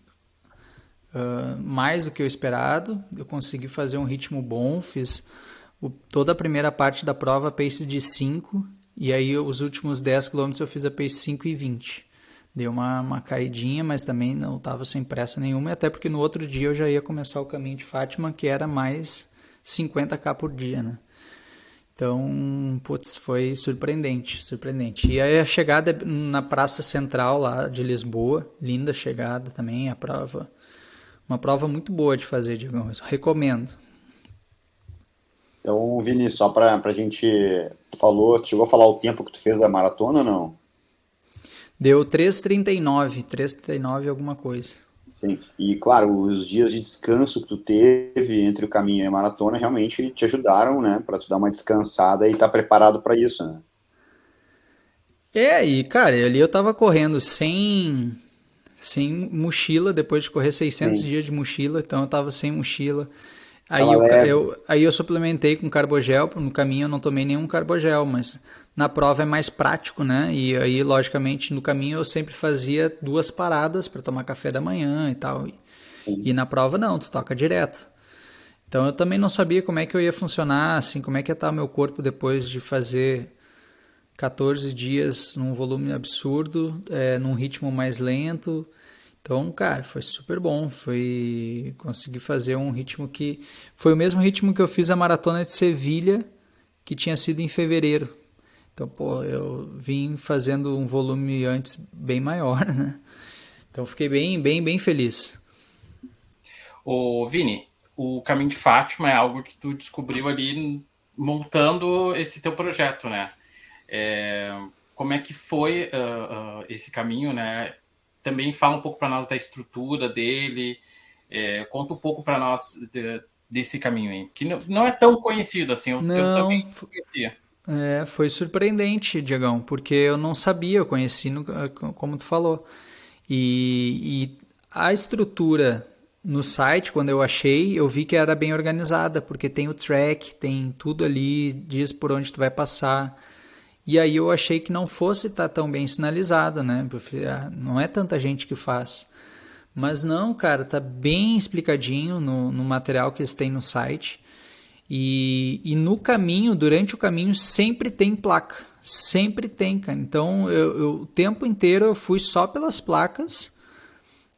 mais do que o esperado. Eu consegui fazer um ritmo bom. Fiz toda a primeira parte da prova pace de 5. E aí os últimos 10 quilômetros eu fiz a pace 5 e 20. Deu uma caidinha, mas também não estava sem pressa nenhuma. Até porque no outro dia eu já ia começar o caminho de Fátima, que era mais 50 km por dia, né? Então, putz, foi surpreendente, surpreendente. E aí a chegada na Praça Central lá de Lisboa, linda chegada também, a prova, uma prova muito boa de fazer, digamos, recomendo. Então, Vini, só pra gente, tu falou, tu chegou a falar o tempo que tu fez da maratona ou não? Deu 3:39 alguma coisa. Sim, e claro, os dias de descanso que tu teve entre o caminho e a maratona realmente te ajudaram, né, pra tu dar uma descansada e estar preparado pra isso, né? E cara, ali eu tava correndo sem mochila, depois de correr 600 Sim, dias de mochila, então eu tava sem mochila. Aí tava leve. aí eu suplementei com carbogel, no caminho eu não tomei nenhum carbogel, mas na prova é mais prático, né? E aí, logicamente, no caminho eu sempre fazia 2 paradas para tomar café da manhã e tal. E Sim. na prova não, tu toca direto. Então eu também não sabia como é que eu ia funcionar, assim, como é que ia estar o meu corpo depois de fazer 14 dias num volume absurdo, num ritmo mais lento. Então, cara, foi super bom. Consegui fazer um ritmo que foi o mesmo ritmo que eu fiz a maratona de Sevilha, que tinha sido em fevereiro. Então, pô, eu vim fazendo um volume antes bem maior, né? Então, fiquei bem feliz. Ô, Vini, o Caminho de Fátima é algo que tu descobriu ali montando esse teu projeto, né? Como é que foi esse caminho, né? Também fala um pouco para nós da estrutura dele, conta um pouco para nós desse caminho aí, que não é tão conhecido assim, eu também Não, não conhecia. Foi surpreendente, Diegão, porque eu não sabia, eu conheci, como tu falou. E a estrutura no site, quando eu achei, eu vi que era bem organizada, porque tem o track, tem tudo ali, diz por onde tu vai passar. E aí eu achei que não fosse estar tão bem sinalizado, né? Não é tanta gente que faz. Mas não, cara, tá bem explicadinho no material que eles têm no site. E no caminho, durante o caminho, sempre tem placa. Sempre tem, cara. Então, o tempo inteiro eu fui só pelas placas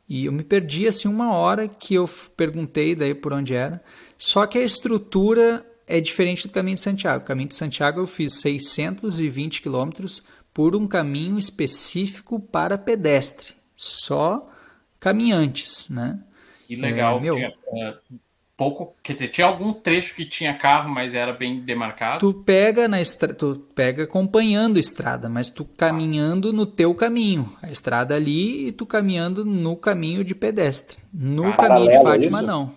e eu me perdi, assim, uma hora que eu perguntei daí por onde era. Só que a estrutura é diferente do Caminho de Santiago. O Caminho de Santiago eu fiz 620 quilômetros por um caminho específico para pedestre. Só caminhantes, né? E legal, tinha pouco, quer dizer, tinha algum trecho que tinha carro, mas era bem demarcado. Tu pega acompanhando a estrada, mas tu caminhando no teu caminho. A estrada ali e tu caminhando no caminho de pedestre. No caminho de Fátima, não.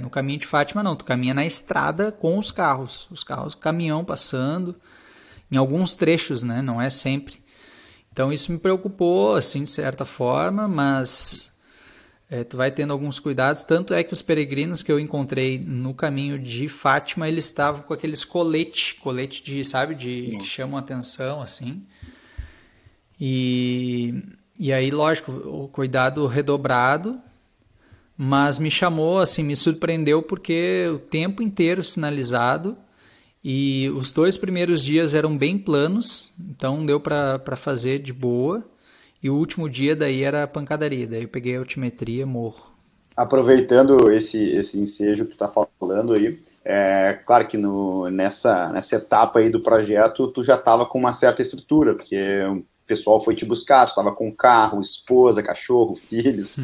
No caminho de Fátima, não. Tu caminha na estrada com os carros. Os carros, caminhão passando. Em alguns trechos, né? Não é sempre. Então isso me preocupou, assim, de certa forma, mas tu vai tendo alguns cuidados. Tanto é que os peregrinos que eu encontrei no caminho de Fátima, eles estavam com aqueles colete de, sabe, que chamam atenção, assim. E aí, lógico, o cuidado redobrado, mas me chamou, assim, me surpreendeu porque o tempo inteiro sinalizado. E os 2 primeiros dias eram bem planos, então deu para fazer de boa. E o último dia daí era pancadaria, daí eu peguei a altimetria, morro. Aproveitando esse ensejo que tu tá falando aí, claro que nessa etapa aí do projeto tu já estava com uma certa estrutura, porque o pessoal foi te buscar, tu estava com carro, esposa, cachorro, filhos.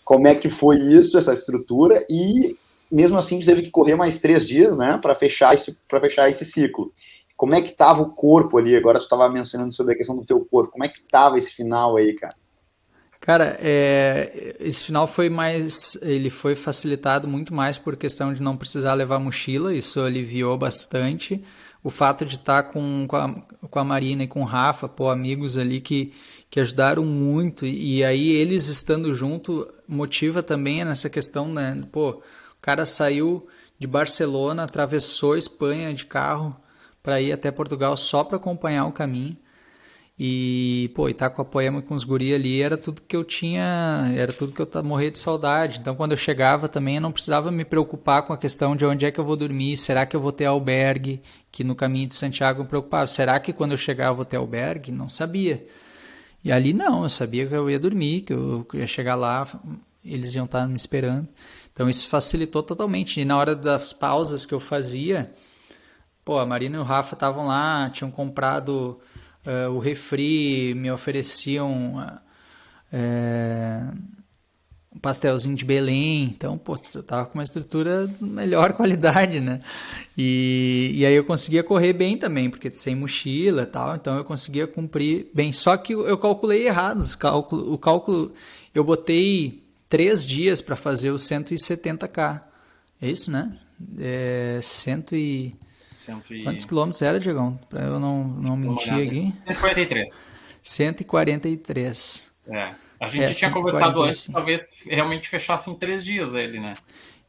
Como é que foi isso, essa estrutura? E mesmo assim, tu teve que correr mais 3 dias, né, para fechar esse ciclo. Como é que tava o corpo ali? Agora tu estava mencionando sobre a questão do teu corpo. Como é que tava esse final aí, cara? Cara, esse final ele foi facilitado muito mais por questão de não precisar levar mochila, isso aliviou bastante. O fato de estar com a Marina e com o Rafa, amigos ali que ajudaram muito, e aí eles estando junto motiva também nessa questão, né? O cara saiu de Barcelona, atravessou a Espanha de carro para ir até Portugal só para acompanhar o caminho. E tá com a Poema, com os guri ali, era tudo que eu tinha, era tudo que eu morria de saudade. Então quando eu chegava também eu não precisava me preocupar com a questão de onde é que eu vou dormir, será que eu vou ter albergue, que no caminho de Santiago eu me preocupava, será que quando eu chegar eu vou ter albergue? Não sabia. E ali não, eu sabia que eu ia dormir, que eu ia chegar lá, eles iam estar me esperando. Então isso facilitou totalmente. E na hora das pausas que eu fazia, a Marina e o Rafa estavam lá, tinham comprado o refri, me ofereciam um pastelzinho de Belém. Então, eu tava com uma estrutura de melhor qualidade, né? E aí eu conseguia correr bem também, porque sem mochila e tal, então eu conseguia cumprir bem. Só que eu calculei errado, o cálculo eu botei 3 dias para fazer os 170K. É isso, né? Quantos quilômetros era, Diegão? Para eu não mentir aqui. 143. 143. A gente tinha conversado antes, talvez realmente fechasse em 3 dias ele, né?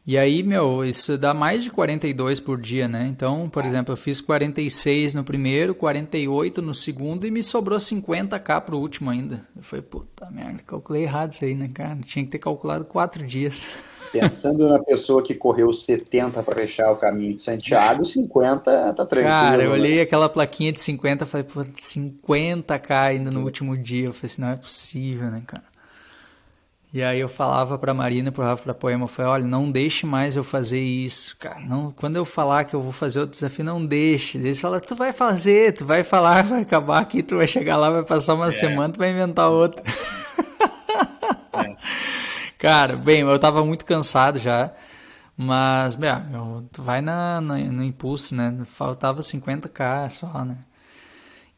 E aí, isso dá mais de 42 por dia, né? Então, por exemplo, eu fiz 46 no primeiro, 48 no segundo e me sobrou 50K pro último ainda. Eu falei, puta merda, calculei errado isso aí, né, cara? Tinha que ter calculado 4 dias. Pensando na pessoa que correu 70 para fechar o caminho de Santiago, 50 tá tranquilo. Cara, eu olhei aquela plaquinha de 50 e falei, 50K ainda no último dia. Eu falei assim, não é possível, né, cara? E aí eu falava pra Marina, pro Rafa, pra Poema, eu falei, olha, não deixe mais eu fazer isso, cara. Não, quando eu falar que eu vou fazer outro desafio, não deixe. Eles falam, tu vai fazer, tu vai falar, vai acabar aqui, tu vai chegar lá, vai passar uma semana, tu vai inventar outra. Cara, bem, eu tava muito cansado já, mas, tu vai no impulso, né? Faltava 50K só, né?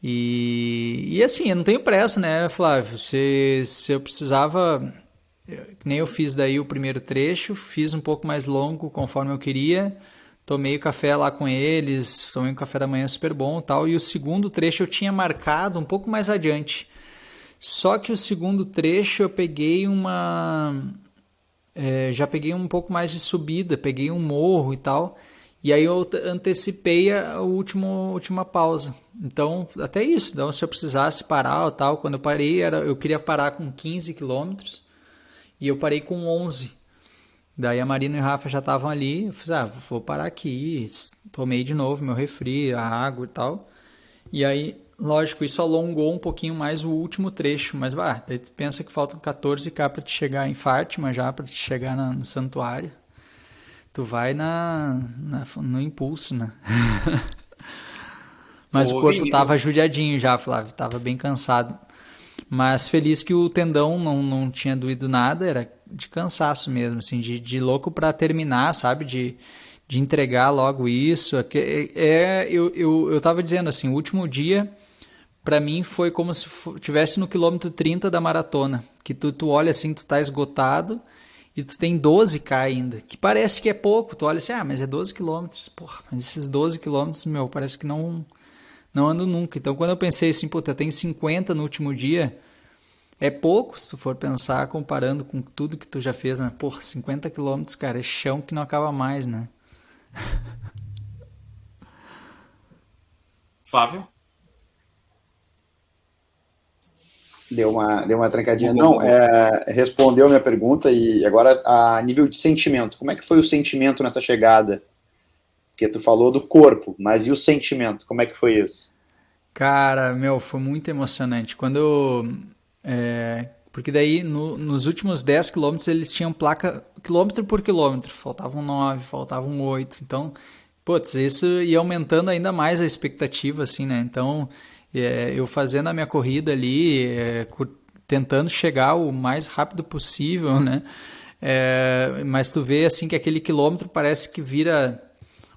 E assim, eu não tenho pressa, né, Flávio? Se eu precisava, nem eu fiz daí o primeiro trecho, fiz um pouco mais longo conforme eu queria, tomei o café lá com eles, tomei um café da manhã super bom e tal. E o segundo trecho eu tinha marcado um pouco mais adiante. Só que o segundo trecho eu peguei já peguei um pouco mais de subida, peguei um morro e tal. E aí eu antecipei a última pausa. Então, até isso. Então, se eu precisasse parar ou tal, quando eu parei, eu queria parar com 15 quilômetros e eu parei com 11. Daí a Marina e o Rafa já estavam ali. Eu falei, vou parar aqui. Tomei de novo meu refri, a água e tal. E aí, lógico, isso alongou um pouquinho mais o último trecho. Mas, daí tu pensa que faltam 14K para te chegar em Fátima já, para te chegar no santuário. Tu vai no impulso, né? Mas o corpo tava judiadinho já, Flávio. Tava bem cansado. Mas feliz que o tendão não tinha doído nada. Era de cansaço mesmo, assim. De louco pra terminar, sabe? De entregar logo isso. Eu tava dizendo assim, o último dia, pra mim, foi como se tivesse no quilômetro 30 da maratona. Que tu olha assim, tu tá esgotado. E tu tem 12K ainda, que parece que é pouco. Tu olha assim, mas é 12 quilômetros. Porra, mas esses 12 quilômetros, parece que não ando nunca. Então, quando eu pensei assim, eu tenho 50 no último dia, é pouco se tu for pensar, comparando com tudo que tu já fez. Mas, 50 quilômetros, cara, é chão que não acaba mais, né? Flávio? Deu uma trancadinha. Não, respondeu a minha pergunta e agora a nível de sentimento. Como é que foi o sentimento nessa chegada? Porque tu falou do corpo, mas e o sentimento? Como é que foi isso? Cara, foi muito emocionante. Porque daí nos últimos 10 quilômetros eles tinham placa quilômetro por quilômetro. Faltavam 9, faltavam 8. Então, isso ia aumentando ainda mais a expectativa, assim, né? Então, eu fazendo a minha corrida ali, tentando chegar o mais rápido possível, né? Mas tu vê assim que aquele quilômetro parece que vira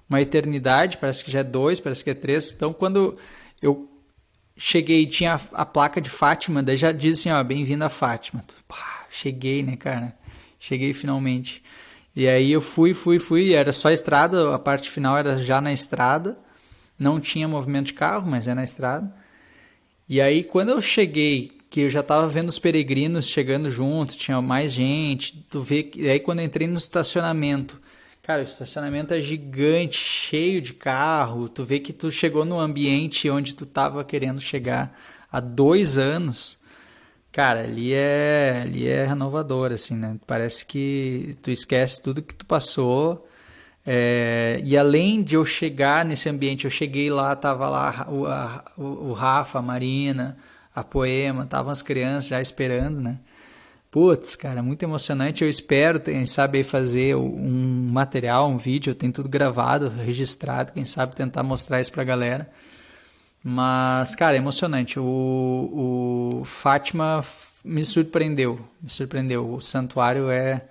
uma eternidade, parece que já é 2, parece que é 3. Então, quando eu cheguei, tinha a placa de Fátima, daí já diz assim, bem-vindo a Fátima. Cheguei, né, cara? Cheguei finalmente. E aí eu fui, era só estrada, a parte final era já na estrada, não tinha movimento de carro, mas é na estrada. E aí quando eu cheguei, que eu já tava vendo os peregrinos chegando juntos, tinha mais gente, tu vê, e aí quando eu entrei no estacionamento, cara, o estacionamento é gigante, cheio de carro, tu vê que tu chegou no ambiente onde tu tava querendo chegar há 2 anos, cara, ali é renovador, assim, né? Parece que tu esquece tudo que tu passou. E além de eu chegar nesse ambiente, eu cheguei lá, tava lá o Rafa, a Marina, a Poema, estavam as crianças já esperando, né? Putz, cara, muito emocionante. Eu espero, quem sabe, aí fazer um material, um vídeo, eu tenho tudo gravado, registrado, quem sabe tentar mostrar isso pra galera. Mas, cara, é emocionante. O Fátima me surpreendeu. O santuário é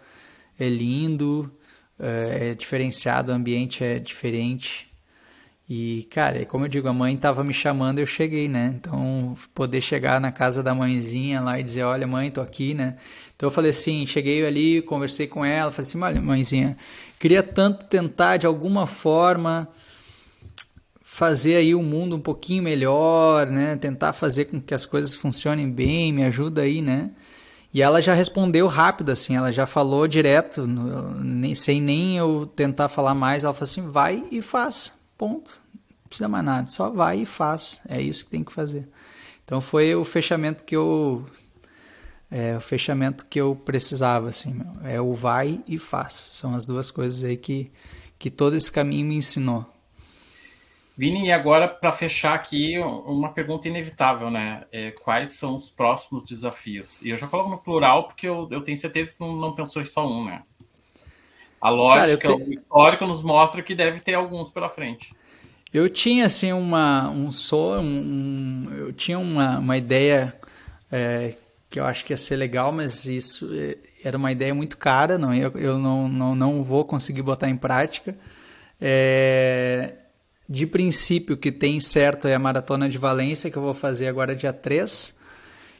lindo, é diferenciado, o ambiente é diferente. E, cara, como eu digo, a mãe tava me chamando, eu cheguei, né? Então, poder chegar na casa da mãezinha lá e dizer, olha, mãe, tô aqui, né? Então eu falei assim, cheguei ali, conversei com ela, falei assim, olha, mãezinha, queria tanto tentar de alguma forma fazer aí o mundo um pouquinho melhor, né? Tentar fazer com que as coisas funcionem bem, me ajuda aí, né? E ela já respondeu rápido, assim, ela já falou direto, sem nem eu tentar falar mais, ela falou assim, vai e faz, ponto. Não precisa mais nada, só vai e faz, é isso que tem que fazer. Então foi o fechamento que eu precisava, assim, é o vai e faz, são as duas coisas aí que todo esse caminho me ensinou. Vini, e agora, para fechar aqui, uma pergunta inevitável, né? Quais são os próximos desafios? E eu já coloco no plural, porque eu tenho certeza que não pensou em só um, né? A lógica, o histórico nos mostra que deve ter alguns pela frente. Eu tinha, assim, eu tinha uma ideia que eu acho que ia ser legal, mas isso era uma ideia muito cara, eu não vou conseguir botar em prática. De princípio, o que tem certo é a Maratona de Valência, que eu vou fazer agora dia 3.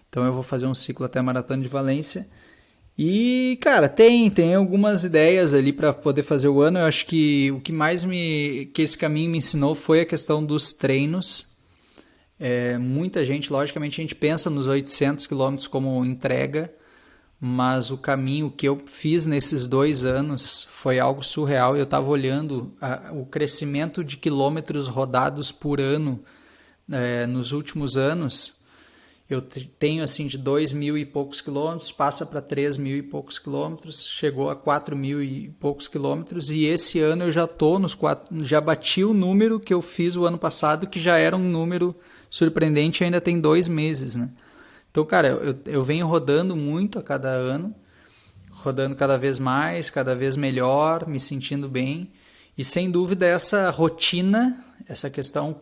Então eu vou fazer um ciclo até a Maratona de Valência. E, cara, tem algumas ideias ali para poder fazer o ano. Eu acho que o que mais que esse caminho me ensinou foi a questão dos treinos. Muita gente, logicamente, a gente pensa nos 800 quilômetros como entrega, mas o caminho que eu fiz nesses 2 anos foi algo surreal. Eu estava olhando o crescimento de quilômetros rodados por ano nos últimos anos. Eu tenho assim de 2.000 e poucos quilômetros, passa para 3.000 e poucos quilômetros, chegou a 4.000 e poucos quilômetros, e esse ano eu já tô nos 4, já bati o número que eu fiz o ano passado, que já era um número surpreendente, ainda tem 2 meses, né? Então, cara, eu venho rodando muito a cada ano, rodando cada vez mais, cada vez melhor, me sentindo bem. E sem dúvida essa rotina, essa questão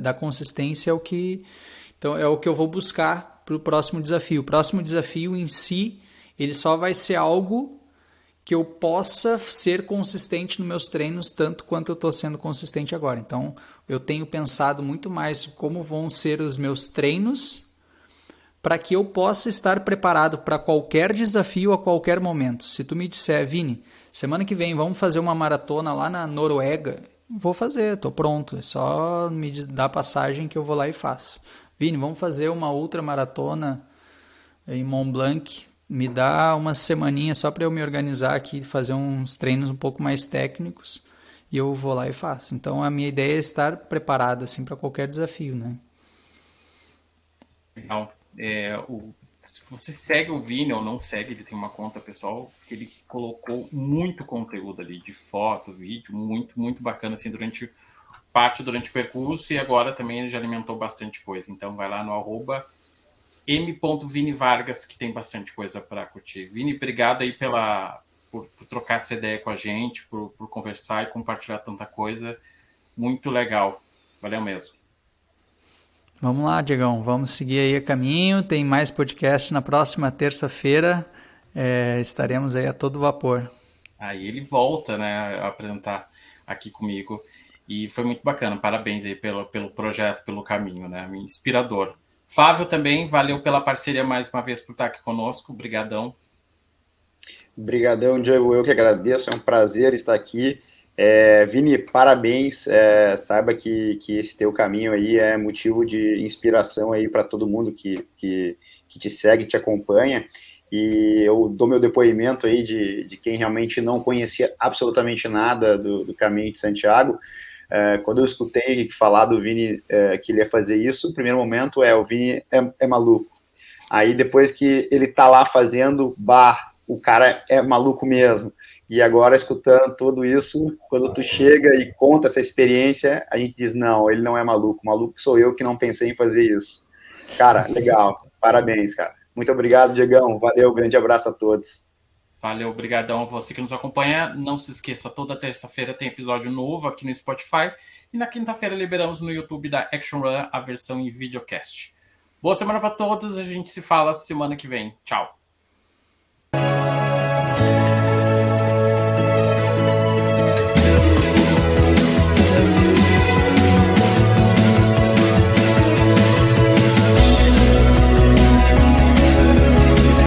da consistência é o que, então, é o que eu vou buscar para o próximo desafio. O próximo desafio em si, ele só vai ser algo que eu possa ser consistente nos meus treinos, tanto quanto eu estou sendo consistente agora. Então, eu tenho pensado muito mais como vão ser os meus treinos para que eu possa estar preparado para qualquer desafio a qualquer momento. Se tu me disser, Vini, semana que vem vamos fazer uma maratona lá na Noruega, vou fazer, estou pronto. É só me dar passagem que eu vou lá e faço. Vini, vamos fazer uma ultramaratona em Mont Blanc. Me dá uma semaninha só para eu me organizar aqui, fazer uns treinos um pouco mais técnicos e eu vou lá e faço. Então a minha ideia é estar preparado assim para qualquer desafio, né? Legal. Se você segue o Vini ou não segue, ele tem uma conta pessoal que ele colocou muito conteúdo ali de foto, vídeo, muito, muito bacana assim durante o percurso, e agora também ele já alimentou bastante coisa. Então vai lá no @m.vinivargas que tem bastante coisa para curtir. Vini, obrigado aí por trocar essa ideia com a gente, por conversar e compartilhar tanta coisa. Muito legal. Valeu mesmo. Vamos lá, Diegão, vamos seguir aí a caminho. Tem mais podcast na próxima terça-feira. Estaremos aí a todo vapor. Aí ele volta, né, a apresentar aqui comigo. E foi muito bacana. Parabéns aí pelo projeto, pelo caminho, né? Inspirador. Flávio também, valeu pela parceria mais uma vez por estar aqui conosco. Obrigadão. Obrigadão, Diego. Eu que agradeço. É um prazer estar aqui. Vini, parabéns. Saiba que esse teu caminho aí é motivo de inspiração aí para todo mundo que te segue, te acompanha. E eu dou meu depoimento aí de quem realmente não conhecia absolutamente nada do caminho de Santiago. Quando eu escutei falar do Vini que ele ia fazer isso, o primeiro momento o Vini é maluco. Aí depois que ele tá lá fazendo, o cara é maluco mesmo. E agora, escutando tudo isso, quando tu chega e conta essa experiência, a gente diz, não, ele não é maluco. Maluco sou eu que não pensei em fazer isso. Cara, legal. Parabéns, cara. Muito obrigado, Diegão. Valeu, grande abraço a todos. Valeu, obrigadão a você que nos acompanha. Não se esqueça, toda terça-feira tem episódio novo aqui no Spotify. E na quinta-feira liberamos no YouTube da Action Run a versão em videocast. Boa semana para todos. A gente se fala semana que vem. Tchau.